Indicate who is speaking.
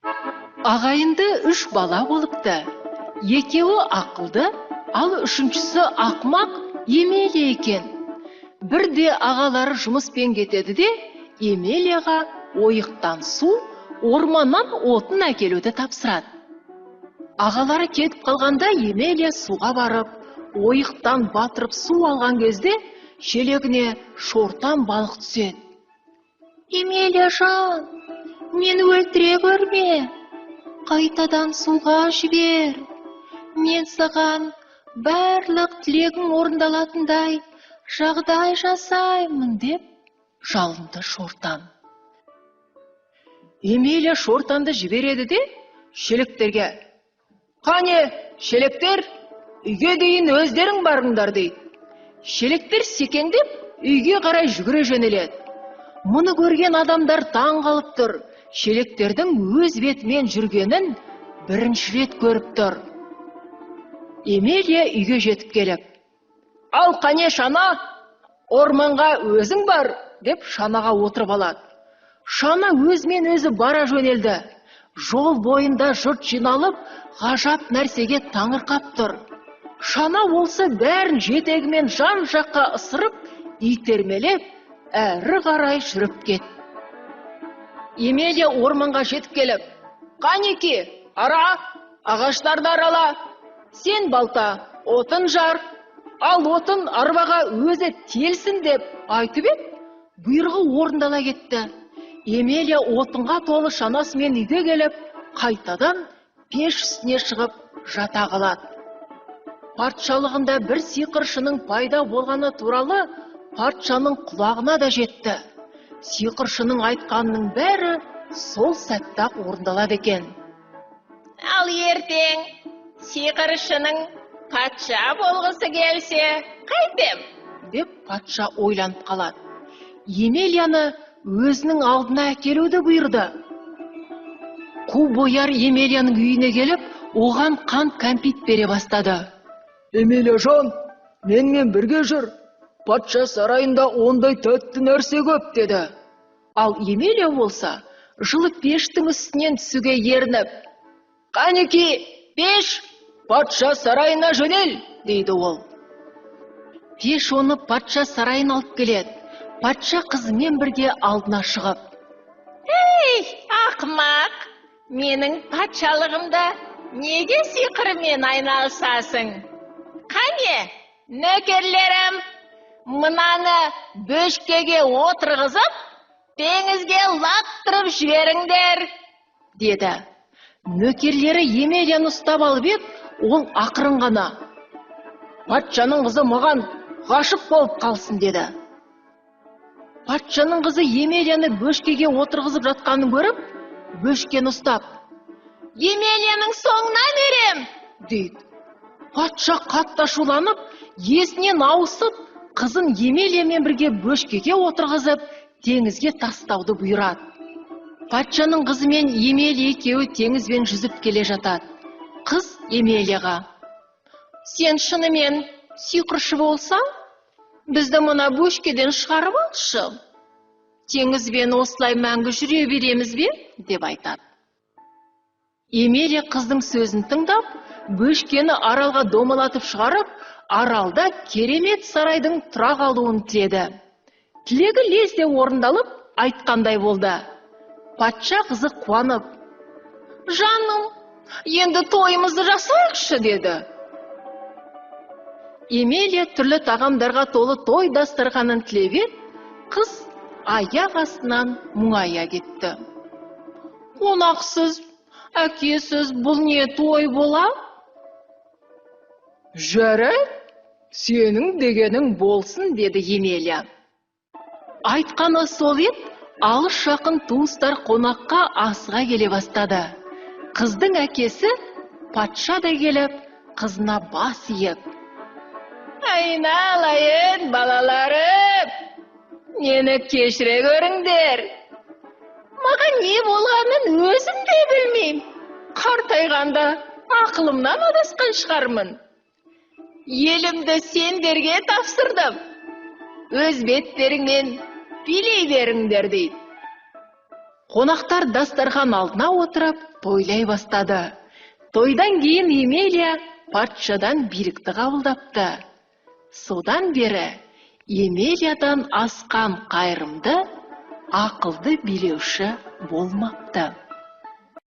Speaker 1: Ағайынды 3 бала болыпты. Екеуі ақылды, ал үшіншісі ақымақ Емелия екен. Бірде ағалары жұмыспен кетеді де, Емелияға ойықтан су, орманнан отын әкелуді тапсырады. Ағалары кетіп қалғанда Емелия суға барып, ойықтан батырып су алған кезде, шелегіне шортан балық түседі.
Speaker 2: Емелия жан, мені өлтіре көрме, қайтадан суға жібер. Мен саған барлық тілегің орындалатындай жағдай жасаймын деп жалынды шортан.
Speaker 1: Емелия шортанды жібереді де, шелектерге: «Қане, шелектер, үйге дейін өздерің барыңдар» дейді. Шелектер секеңдеп, үйге қарай жүгіре жөнеледі. Мұны көрген адамдар таң қалып тұр. Шелектердің өз бетімен жүргенін бірінші рет көріп тұр. Емелия үйге жетіп келіп: «Ал қане шана, орманға өзің бар» деп шанаға отырып алады. Шана өзімен өзі бара жөнелді. Жол бойында жұрт жиналып, ғажап нәрсеге таңырқап тұр. Шана болса бәрін жетегімен жан жаққа ысырып, итермелеп, әрі қарай жүріп кет. Емелия орманға жетіп келіп: «Қанеки, ара, ағаштарды арала. Сен балта, отын жар, ал отын арбаға өзі телсін» деп айтып еді, бұйрығы орындала кетті. Емелия отынға толы шанасымен үйге келіп, қайтадан пеш үстіне шығып жата қалады. Патшалығында бір сиқыршының пайда болғаны туралы патшаның құлағына да жетті. Сиқыршының айтқанының бәрі сол сәтте-ақ орындалады екен.
Speaker 2: Ал ертең сиқыршының патша болғысы келсе, қайтем?
Speaker 1: Деп патша ойланып қалады. Емелияны өзінің алдына әкелуді бұйырды. Қу бояр Емелияның үйіне келіп, оған қант кәмпит бере бастады.
Speaker 3: «Емелия жан, менімен бірге жүр. Патша сарайында ондай тәтті нәрсе көп» деді.
Speaker 1: Ал Емелия болса, жылы пештің үстінен түсуге ерініп:
Speaker 3: «Қанеки, пеш, патша сарайына жөнел» дейді ол.
Speaker 1: Пеш оны патша сарайына алып келеді. Патша қызымен бірге алдына шығып:
Speaker 2: «Ей, ақымақ, менің патшалығымда неге сиқырмен айналысасың? Қане, нөкерлерім, мынаны бөшкеге отырғызып, теңізге лақтырып жіберіңдер»
Speaker 1: деді. Нөкерлері Емелияны ұстап алып еді, ол ақырын ғана:
Speaker 3: «Патшаның қызы маған ғашық болып қалсын» деді.
Speaker 1: Патшаның қызы Емелияны бөшкеге отырғызып жатқанын көріп, бөшкені ұстап:
Speaker 2: «Емелияның соңынан ерем»
Speaker 1: дейді. Патша қатты ашуланып, есінен ауысып, қызын Емелиямен бірге бөшкеге отырғызып, теңізге тастауды бұйырады. Патшаның қызы мен Емелия екеуі теңізбен жүзіп келе жатады. Қыз Емелияға:
Speaker 2: «Сен шынымен сиқыршы болсаң, бізді мына бөшкеден шығарып алшы. Теңізбен осылай мәңгі жүре береміз бе?»
Speaker 1: деп айтады. Емелия қыздың сөзін тыңдап, бөшкені аралға домалатып шығарып, аралда керемет сарайдың тұра қалуын тіледі. Тілегі лезде орындалып, айтқандай болды. Патша қызы қуанып:
Speaker 2: «Жаным, енді тойымызды жасайықшы» деді.
Speaker 1: Емелия түрлі тағамдарға толы той дастарханын тілеп еді, қыз аяқ астынан мұңая кетті.
Speaker 2: «Қонақсыз, әкесіз бұл не той бола?»
Speaker 1: «Жарайды, сенің дегенің болсын» деді Емелия. Айтқаны сол еді, алыс жақын туыстар қонаққа асыға келе бастады. Қыздың әкесі патша да келіп, қызына бас иіп:
Speaker 2: «Айналайын балаларым, мені кешіре көріңдер. Маған не болғанын өзім де білмеймін. Қартайғанда ақылымнан адасқан шығармын. Елімді сендерге тапсырдым. Өз беттеріңмен билей беріңдер» дейді.
Speaker 1: Қонақтар дастархан алдына отырып тойлай бастады. Тойдан кейін Емелия патшадан билікті қабылдапты. Содан бері Емелиядан асқан қайырымды, ақылды билеуші болмапты.